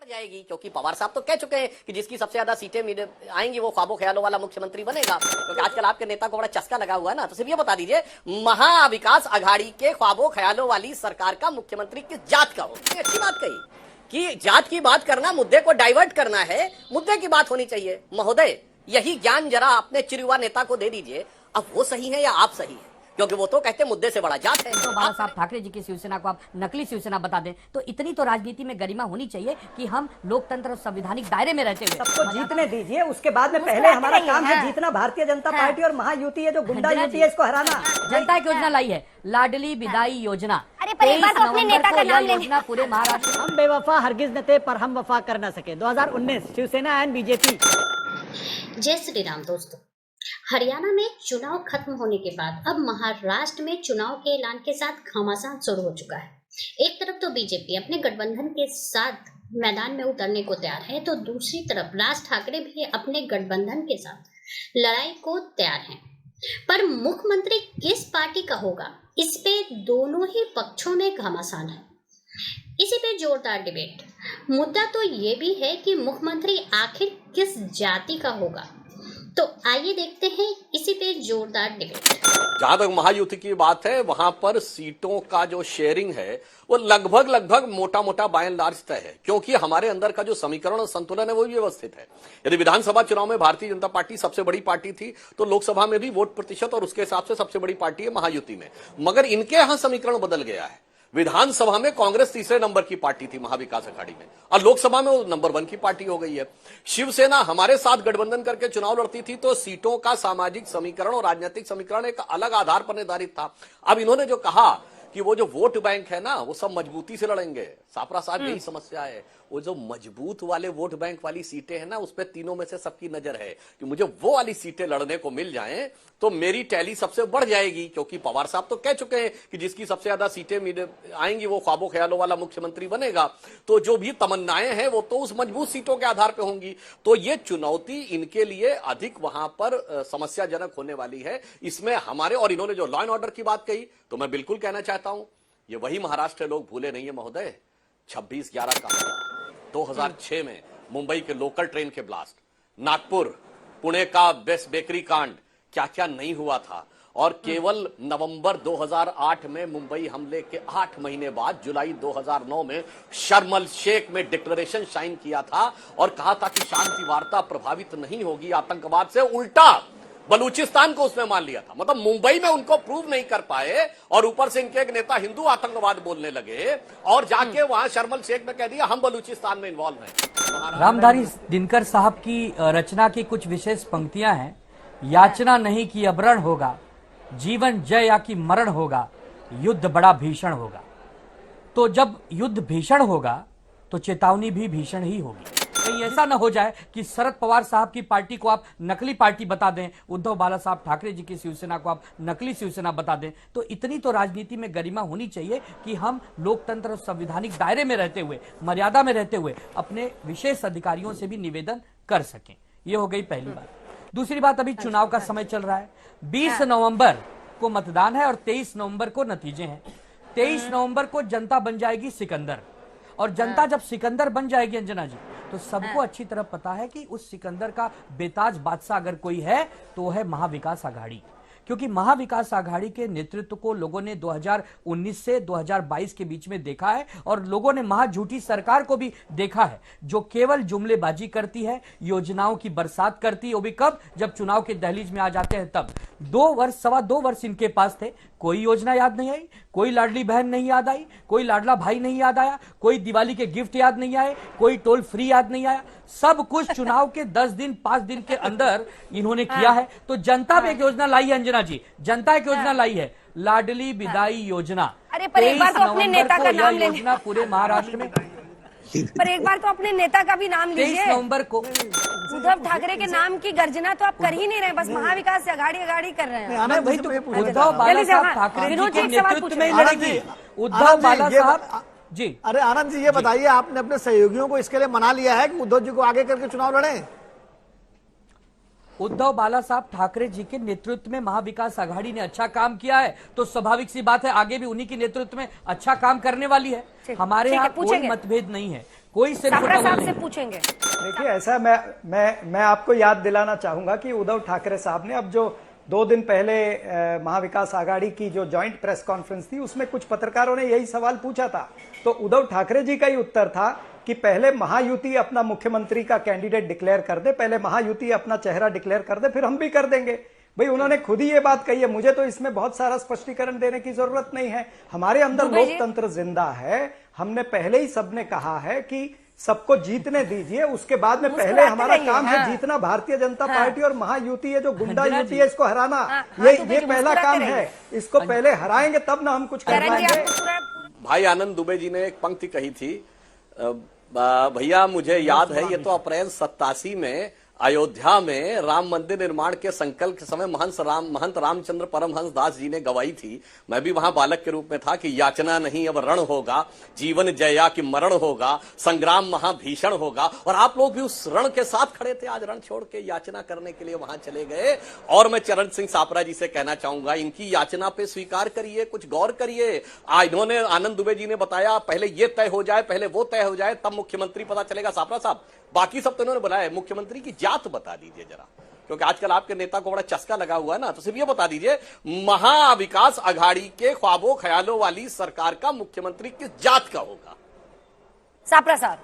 जाएगी, क्योंकि पवार साहब तो कह चुके हैं कि जिसकी सबसे ज्यादा सीटें आएंगी वो ख्वाबों ख्यालों वाला मुख्यमंत्री बनेगा। क्योंकि आजकल आपके नेता को बड़ा चस्का लगा हुआ है ना, तो सिर्फ ये बता दीजिए महाविकास आघाड़ी के ख्वाबों ख्यालों वाली सरकार का मुख्यमंत्री किस जात का हो। अच्छी बात कही कि जात की बात करना, मुद्दे को डाइवर्ट करना है, मुद्दे की बात होनी चाहिए। महोदय, यही ज्ञान जरा अपने चिरयुवा नेता को दे दीजिए, अब वो सही है या आप सही है, क्योंकि वो तो कहते मुद्दे से बड़ा जात है। तो बाला साहब ठाकरे जी की शिवसेना को आप नकली शिवसेना बता दें, तो इतनी तो राजनीति में गरिमा होनी चाहिए कि हम लोकतंत्र और संवैधानिक दायरे में रहते हुए सबको जीतने दीजिए, उसके बाद में पहले हमारा काम है जीतना भारतीय जनता पार्टी और महायुति है जो गुंडा युति है इसको हराना। जनता की योजना लाई है लाडली विदाई योजना। अरे पर एक बार तो अपने नेता का नाम योजना पूरे महाराष्ट्र। हम बेवफा हरगिज न थे पर हम वफा कर न सके। 2019 शिवसेना एंड बीजेपी। जय श्री राम दोस्तों, हरियाणा में चुनाव खत्म होने के बाद अब महाराष्ट्र में चुनाव के ऐलान के साथ घमासान शुरू हो चुका है। एक तरफ तो बीजेपी अपने गठबंधन के साथ मैदान में उतरने को तैयार है, तो दूसरी तरफ राज ठाकरे भी अपने गठबंधन के साथ लड़ाई को तैयार हैं। पर मुख्यमंत्री किस पार्टी का होगा, इस पे दोनों ही पक्षों में घमासान है। इसी पे जोरदार डिबेट। मुद्दा तो ये भी है कि मुख्यमंत्री आखिर किस जाति का होगा, तो आइए देखते हैं इसी पे जोरदार डिबेट। जहां तक महायुति की बात है, वहां पर सीटों का जो शेयरिंग है वो लगभग मोटा मोटा बाय एंड लार्ज तय है, क्योंकि हमारे अंदर का जो समीकरण और संतुलन है वो भी व्यवस्थित है। यदि विधानसभा चुनाव में भारतीय जनता पार्टी सबसे बड़ी पार्टी थी, तो लोकसभा में भी वोट प्रतिशत और उसके हिसाब से सबसे बड़ी पार्टी है महायुति में। मगर इनके यहां समीकरण बदल गया है। विधानसभा में कांग्रेस तीसरे नंबर की पार्टी थी महाविकास अघाड़ी में, और लोकसभा में वो नंबर 1 की पार्टी हो गई है। शिवसेना हमारे साथ गठबंधन करके चुनाव लड़ती थी, तो सीटों का सामाजिक समीकरण और राजनीतिक समीकरण एक अलग आधार पर निर्धारित था। अब इन्होंने जो कहा कि वो जो वोट बैंक है ना, वो सब मजबूती से लड़ेंगे, सापरा साहब यही समस्या है। वो जो मजबूत वाले वोट बैंक वाली सीटें हैं ना, उस पे तीनों में से सबकी नजर है कि मुझे वो वाली सीटें लड़ने को मिल जाएं तो मेरी टैली सबसे बढ़ जाएगी। क्योंकि पवार साहब तो कह चुके हैं कि जिसकी सबसे ज्यादा सीटें आएंगी वो ख्वाबों ख्यालों वाला मुख्यमंत्री बनेगा। तो जो भी तमन्नाएं हैं वो तो उस मजबूत सीटों के आधार पर होंगी। तो ये चुनौती इनके लिए अधिक वहां पर समस्याजनक होने वाली है। इसमें हमारे, और इन्होंने जो लॉ एंड ऑर्डर की बात कही, तो मैं बिल्कुल कहना चाहता हूं ये वही महाराष्ट्र लोग भूले नहीं है महोदय। 26/11 का 2006 में मुंबई के लोकल ट्रेन के ब्लास्ट, नागपुर पुणे का बेस्ट बेकरी कांड, क्या क्या नहीं हुआ था। और केवल नवंबर 2008 में मुंबई हमले के 8 महीने बाद जुलाई 2009 में शर्म अल शेख में डिक्लेरेशन साइन किया था और कहा था कि शांति वार्ता प्रभावित नहीं होगी आतंकवाद से। उल्टा बलूचिस्तान को उसने मान लिया था। मतलब मुंबई में उनको प्रूव नहीं कर पाए और ऊपर से इनके एक नेता हिंदू आतंकवाद बोलने लगे और जाके वहां शर्म अल शेख ने कह दिया हम बलूचिस्तान में इन्वॉल्व हैं। रामधारी दिनकर साहब की रचना की कुछ विशेष पंक्तियां हैं। याचना नहीं की अबरण होगा, जीवन जय या कि मरण होगा, युद्ध बड़ा भीषण होगा। तो जब युद्ध भीषण होगा तो चेतावनी भी भीषण ही होगी। कहीं ऐसा न हो जाए कि शरद पवार साहब की पार्टी को आप नकली पार्टी बता दें, उद्धव बाला साहब ठाकरे जी की शिवसेना को आप नकली शिवसेना बता दें। तो इतनी तो राजनीति में गरिमा होनी चाहिए कि हम लोकतंत्र और संवैधानिक दायरे में रहते हुए, मर्यादा में रहते हुए अपने विशेष अधिकारियों से भी निवेदन कर सकें। ये हो गई पहली बात। दूसरी बात, अभी चुनाव का समय चल रहा है। 20 नवंबर को मतदान है और 23 नवंबर को नतीजे हैं। 23 नवंबर को जनता बन जाएगी सिकंदर, और जनता जब सिकंदर बन जाएगी अंजना जी, तो सबको अच्छी तरह पता है कि उस सिकंदर का बेताज बादशाह अगर कोई है तो वो है महाविकास आघाड़ी। क्योंकि महाविकास आघाड़ी के नेतृत्व को लोगों ने 2019 से 2022 के बीच में देखा है, और लोगों ने महाझूठी सरकार को भी देखा है जो केवल जुमलेबाजी करती है, योजनाओं की बरसात करती है। वो भी कब, जब चुनाव के दहलीज में आ जाते हैं तब। 2 वर्ष इनके पास थे, कोई योजना याद नहीं आई, कोई लाडली बहन नहीं याद आई, कोई लाडला भाई नहीं याद आया, कोई दिवाली के गिफ्ट याद नहीं आए, कोई टोल फ्री याद नहीं आया। सब कुछ चुनाव के 10 दिन 5 दिन के अंदर इन्होंने किया है। तो जनता भी एक योजना लाई है अंजना जी, जनता एक योजना लाई है, लाडली विदाई योजना। अरे पर एक बार तो अपने नेता का नाम ले योजना पूरे महाराष्ट्र में। पर एक बार तो अपने नेता का भी नाम लीजिए। 23 नवंबर को उद्धव ठाकरे के नाम की गर्जना तो आप कर ही नहीं रहे, बस महाविकास से आगाड़ी कर रहे हैं। वही तो उद्धव बाला साहब ठाकरे जी के नेतृत्व में लड़ेगी। उद्धव बाला साहब जी। अरे आनंद जी, ये बताइए आपने अपने सहयोगियों को इसके लिए मना लिया है कि उद्धव जी को आगे करके चुनाव लड़े? उद्धव बाला साहब ठाकरे जी के नेतृत्व में महाविकास आघाड़ी ने अच्छा काम किया है, तो स्वाभाविक सी बात है आगे भी उन्हीं के नेतृत्व में अच्छा काम करने वाली है। हमारे यहाँ कोई मतभेद नहीं है। कोई सिर सापरा फुटबॉल साहब नहीं। से पूछेंगे। देखिए, ऐसा मैं आपको याद दिलाना चाहूंगा कि उद्धव ठाकरे साहब ने अब जो 2 दिन पहले महाविकास आघाड़ी की जो जॉइंट प्रेस कॉन्फ्रेंस थी, उसमें कुछ पत्रकारों ने यही सवाल पूछा था। तो उद्धव ठाकरे जी का ही उत्तर था कि पहले महायुति अपना मुख्यमंत्री का कैंडिडेट डिक्लेयर कर दे, पहले महायुति अपना चेहरा डिक्लेयर कर दे, फिर हम भी कर देंगे। भाई, उन्होंने खुद ही ये बात कही है, मुझे तो इसमें बहुत सारा स्पष्टीकरण देने की जरूरत नहीं है। हमारे अंदर लोकतंत्र जिंदा है। हमने पहले ही सबने कहा है कि सबको जीतने दीजिए, उसके बाद में पहले हमारा काम है जीतना भारतीय जनता पार्टी और महायुति है जो गुंडा युति है, इसको हराना। ये पहला काम है, इसको पहले हराएंगे तब ना हम कुछ कर पाएंगे। भाई आनंद दुबे जी ने एक पंक्ति कही थी, भैया मुझे याद है, ये तो अप्रैल 87 में अयोध्या में राम मंदिर निर्माण के संकल्प के समय महंत रामचंद्र परमहंस दास जी ने गवाही थी। मैं भी वहां बालक के रूप में था कि याचना नहीं अब रण होगा, जीवन जया कि मरण होगा, संग्राम महाभीषण होगा। और आप लोग भी उस रण के साथ खड़े थे। आज रण छोड़ के याचना करने के लिए वहां चले गए। और मैं चरण सिंह सापरा जी से कहना चाहूंगा, इनकी याचना पे स्वीकार करिए, कुछ गौर करिए। इन्होंने आनंद दुबे जी ने बताया पहले ये तय हो जाए, पहले वो तय हो जाए, तब मुख्यमंत्री पता चलेगा। सापरा साहब, बाकी सब तो इन्होंने बुलाया, मुख्यमंत्री की जात बता दीजिए जरा, क्योंकि आजकल आपके नेता को बड़ा चस्का लगा हुआ है ना। तो सिर्फ ये बता दीजिए, महाविकास आघाड़ी के ख्वाबों ख्यालों वाली सरकार का मुख्यमंत्री किस जात का होगा? सापरा साहब,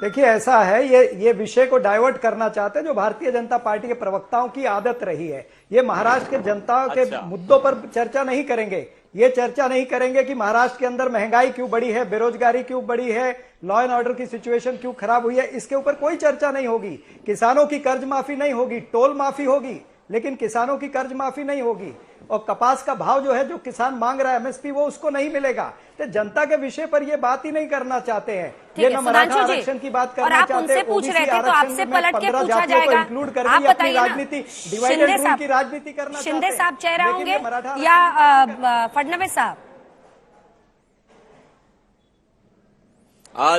देखिए, ऐसा है, ये विषय को डाइवर्ट करना चाहते हैं, जो भारतीय जनता पार्टी के प्रवक्ताओं की आदत रही है। ये महाराष्ट्र के जनता के मुद्दों पर चर्चा नहीं करेंगे। ये चर्चा नहीं करेंगे कि महाराष्ट्र के अंदर महंगाई क्यों बढ़ी है, बेरोजगारी क्यों बढ़ी है, लॉ एंड ऑर्डर की सिचुएशन क्यों खराब हुई है, इसके ऊपर कोई चर्चा नहीं होगी। किसानों की कर्ज माफी नहीं होगी, टोल माफी होगी, लेकिन किसानों की कर्ज माफी नहीं होगी। और कपास का भाव जो है, जो किसान मांग रहा है एमएसपी, वो उसको नहीं मिलेगा। तो जनता के विषय पर ये बात ही नहीं करना चाहते हैं। ये न मराठा आरक्षण की बात करना चाहते हैं, उनसे पूछ रहे थे, तो आपसे पलट के पूछा जाएगा। इंक्लूड आप करके अपनी बताइए राजनीति, डिवाइड एंड रूल की राजनीति करना चाहते हैं। शिंदे साहब चेहरा लेकिन ये होंगे मराठा या फडणवीस साहब?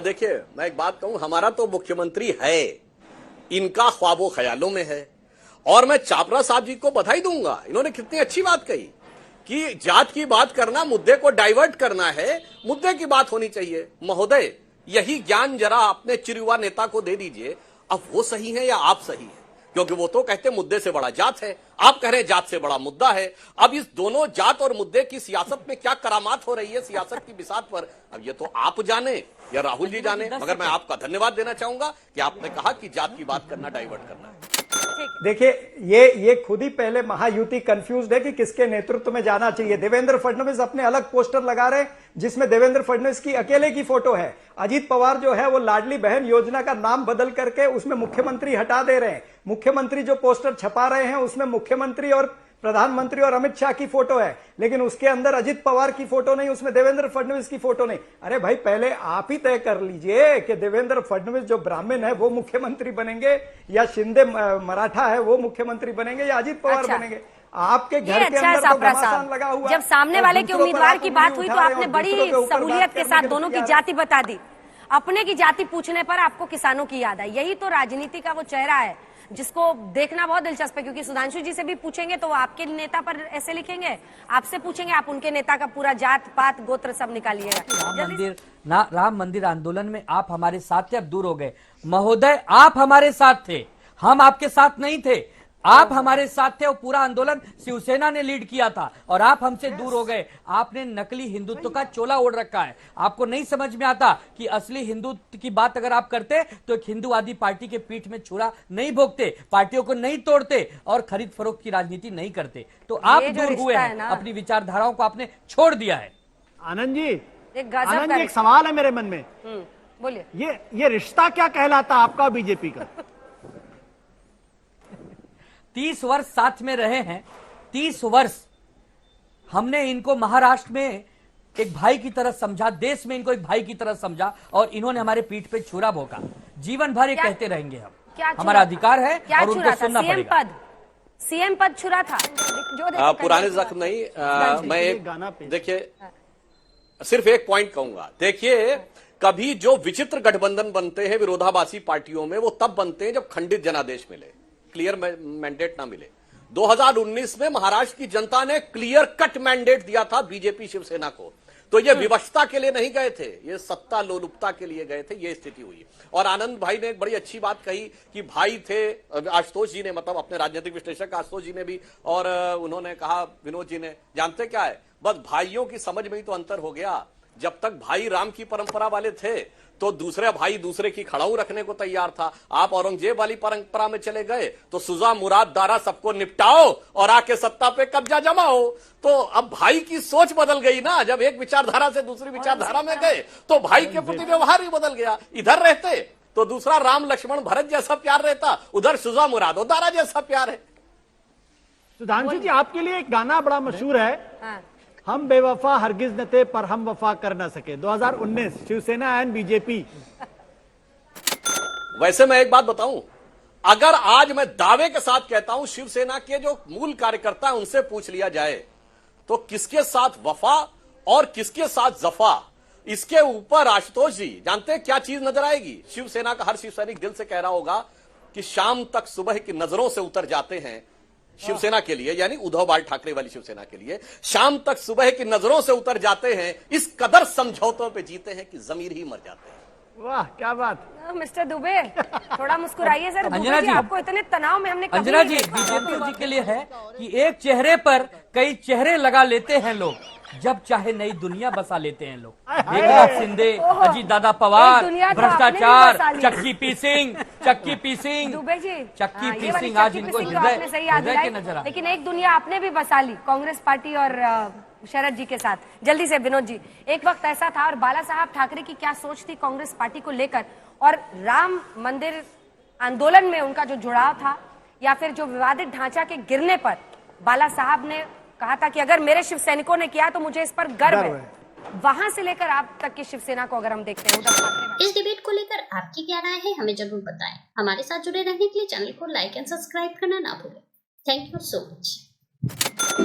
देखिए, मैं एक बात कहूं, हमारा तो मुख्यमंत्री है, इनका ख्वाबों ख्यालों में है। और मैं चापरा साहब जी को बधाई दूंगा, इन्होंने कितनी अच्छी बात कही कि जात की बात करना, मुद्दे को डाइवर्ट करना है, मुद्दे की बात होनी चाहिए। महोदय, यही ज्ञान जरा अपने चिरयुवा नेता को दे दीजिए, अब वो सही है या आप सही है, क्योंकि वो तो कहते मुद्दे से बड़ा जात है, आप कह रहे हैं जात से बड़ा मुद्दा है। अब इस दोनों जात और मुद्दे की सियासत में क्या करामात हो रही है सियासत की बिसात पर, अब ये तो आप जाने या राहुल जी जाने, मगर मैं आपका धन्यवाद देना चाहूंगा कि आपने कहा कि जात की बात करना डाइवर्ट करना है। देखिए, ये खुद ही पहले महायुति कंफ्यूज्ड है कि किसके नेतृत्व में जाना चाहिए। देवेंद्र फडणवीस अपने अलग पोस्टर लगा रहे हैं, जिसमें देवेंद्र फडणवीस की अकेले की फोटो है। अजीत पवार जो है वो लाडली बहन योजना का नाम बदल करके उसमें मुख्यमंत्री हटा दे रहे हैं। मुख्यमंत्री जो पोस्टर छपा रहे हैं उसमें मुख्यमंत्री और प्रधानमंत्री और अमित शाह की फोटो है, लेकिन उसके अंदर अजित पवार की फोटो नहीं, उसमें देवेंद्र फडणवीस की फोटो नहीं। अरे भाई, पहले आप ही तय कर लीजिए कि देवेंद्र फडणवीस जो ब्राह्मण है वो मुख्यमंत्री बनेंगे, या शिंदे मराठा है वो मुख्यमंत्री बनेंगे, या अजित पवार बनेंगे। आपके घर के अंदर तो घमासान लगा हुआ। जब सामने वाले के उम्मीदवार की बात हुई तो आपने बड़ी सहूलियत के साथ दोनों की जाति बता दी। अपने की जाति पूछने पर आपको किसानों की याद आई। यही तो राजनीति का वो चेहरा है जिसको देखना बहुत दिलचस्प है, क्योंकि सुधांशु जी से भी पूछेंगे तो वो आपके नेता पर ऐसे लिखेंगे, आपसे पूछेंगे आप उनके नेता का पूरा जात पात गोत्र सब निकालिएगा। राम मंदिर आंदोलन में आप हमारे साथ थे, अब दूर हो गए। महोदय, आप हमारे साथ थे, हम आपके साथ नहीं थे। आप हमारे साथ थे और पूरा आंदोलन शिवसेना ने लीड किया था, और आप हमसे दूर हो गए। आपने नकली हिंदुत्व का चोला ओढ़ रखा है। आपको नहीं समझ में आता कि असली हिंदुत्व की बात अगर आप करते तो एक हिंदूवादी पार्टी के पीठ में छुरा नहीं भोगते, पार्टियों को नहीं तोड़ते और खरीद फरोख्त की राजनीति नहीं करते। तो आप दूर हुए हैं, अपनी विचारधाराओं को आपने छोड़ दिया है। आनंद जी, एक सवाल है मेरे मन में, बोलिए। ये रिश्ता क्या कहलाता आपका बीजेपी का? 30 वर्ष साथ में रहे हैं, 30 वर्ष हमने इनको महाराष्ट्र में एक भाई की तरह समझा, देश में इनको एक भाई की तरह समझा, और इन्होंने हमारे पीठ पे छुरा भोंका। जीवन भर ये कहते रहेंगे हम, हमारा अधिकार है और उनको सुनना पड़ेगा। सीएम पद छुरा था जो पुराने जख्म नहीं। मैं देखिए सिर्फ एक पॉइंट कहूंगा, देखिए कभी जो विचित्र गठबंधन बनते हैं विरोधाभासी पार्टियों में, वो तब बनते हैं जब खंडित जनादेश मिले, क्लियर मैंडेट ना मिले। 2019 में महाराष्ट्र की जनता ने क्लियर कट मैंडेट दिया था बीजेपी शिवसेना को। तो ये विवशता के लिए नहीं गए थे, ये सत्ता लोलुपता के लिए गए थे, ये स्थिति हुई। और आनंद भाई ने एक बड़ी अच्छी बात कही कि भाई थे, आशुतोष जी ने, मतलब अपने राजनीतिक विश्लेषक आशुतोष जी ने भी, और उन्होंने कहा विनोद जी ने, जानते क्या है, बस भाइयों की समझ में ही तो अंतर हो गया। जब तक भाई राम की परंपरा वाले थे तो दूसरे भाई दूसरे की खड़ाऊ रखने को तैयार था। आप औरंगजेब वाली परंपरा में चले गए तो सुजा मुराद दारा सबको निपटाओ और आके सत्ता पे कब्जा जमाओ। तो अब भाई की सोच बदल गई ना, जब एक विचारधारा से दूसरी विचारधारा में गए तो भाई के प्रति व्यवहार ही बदल गया। इधर रहते तो दूसरा राम लक्ष्मण भरत जैसा प्यार रहता, उधर सुजा मुराद और दारा जैसा प्यार है। सुधांशु जी, आपके लिए एक गाना बड़ा मशहूर है, हम बेवफा हरगिज न थे पर हम वफा कर न सके, 2019, शिवसेना एंड बीजेपी। वैसे मैं एक बात बताऊं, अगर आज मैं दावे के साथ कहता हूं शिवसेना के जो मूल कार्यकर्ता हैं उनसे पूछ लिया जाए तो किसके साथ वफा और किसके साथ जफा, इसके ऊपर आशुतोष जी जानते हैं क्या चीज नजर आएगी? शिवसेना का हर शिव सैनिक दिल से कह रहा होगा कि शाम तक सुबह की नजरों से उतर जाते हैं शिवसेना के लिए, यानी उद्धव बाल ठाकरे वाली शिवसेना के लिए, शाम तक सुबह की नजरों से उतर जाते हैं, इस कदर समझौतों पे जीते हैं कि जमीर ही मर जाते हैं। वाह क्या बात। मिस्टर दुबे थोड़ा मुस्कुराइए सर। अंजना जी, आपको इतने तनाव में हमने अंजना जी, बीजेपी जी के लिए है कि एक चेहरे पर कई चेहरे लगा लेते हैं लोग, जब चाहे नई दुनिया बसा लेते हैं लोग। एकनाथ शिंदे, अजीत दादा पवार, भ्रष्टाचार, चक्की पी सिंह, दुबे जी, चक्की ये पी वाली सिंह आज चक्की इनको पी सिंह तो आपने सही याद हृदय के दिलाई। नजर आ। लेकिन एक दुनिया आपने भी बसा ली कांग्रेस पार्टी और शरद जी के साथ। जल्दी से विनोद जी, एक वक्त ऐसा था और बाला साहब ठाकरे की क्या सोच थी कांग्रेस पार्टी को लेकर, और राम मंदिर आंदोलन में उनका जो जुड़ाव था, या फिर जो विवादित ढांचा के गिरने पर बाला साहब ने कहा था कि अगर मेरे शिव सैनिकों ने किया तो मुझे इस पर गर्व है। वहां से लेकर आप तक की शिवसेना को अगर हम देखते हैं, उद्धव ठाकरे इस डिबेट को लेकर आपकी क्या राय है हमें जरूर बताएं। हमारे साथ जुड़े रहने के लिए चैनल को लाइक एंड सब्सक्राइब करना ना भूलें। Thank you so much.